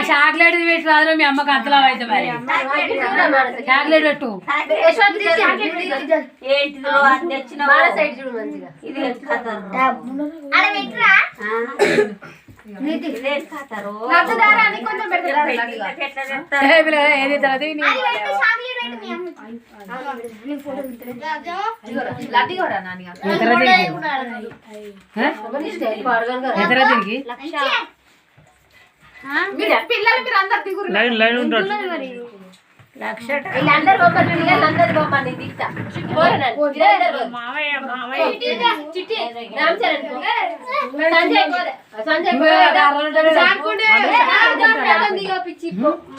chocolate పెట్టు రాదు మీ అమ్మకి అంతలా అయితే మరి చాక్లెట్ పెట్టు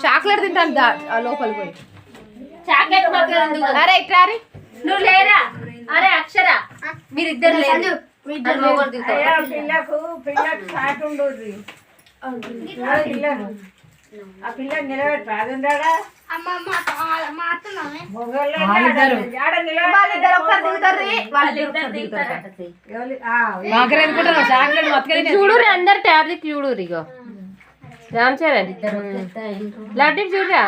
చాక్లెట్ తింటాను లోపలికి పోయి అరే ఇట్లా నువ్వు లేరా అరే అక్షర మీరిద్దరు లేదు ఆ పిల్ల నిలబెట్టు అది ఉండడా చూడు అందరు టాబ్లెట్ చూడు ఇగో రామ్ చరణ్ లడ్డు చూడరా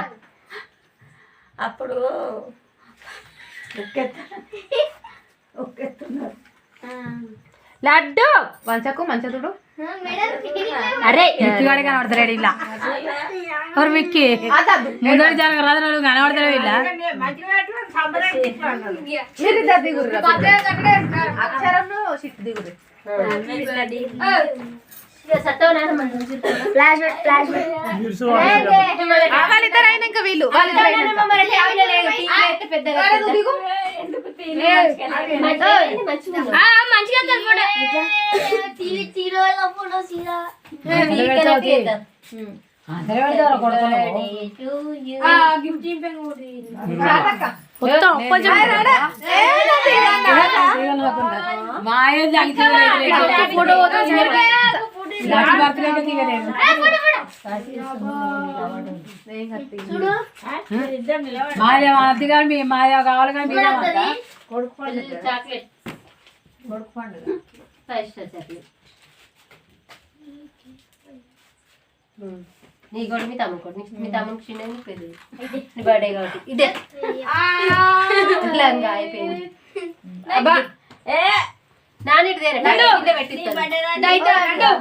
అప్పుడు లడ్డు మంచకు మంచతుడు అరే కనబడతాడు ఇలా మిక్కి ముందడి జరగ రాదు కనబడతాడు ఇలా అక్షరం సిట్టు దిగురు వాళ్ళిద్దరు అయినాక వీళ్ళు మాయా అది కానీ మీ మాయా కావాలి కానీ నీ కూడా మీ తమ్ముడు కూడా మీ తమ్ముడికి చిన్న పెళ్ళి నీ బర్త్డే కాబట్టి ఇదే అయిపోయింది నాని పెట్టిస్తాను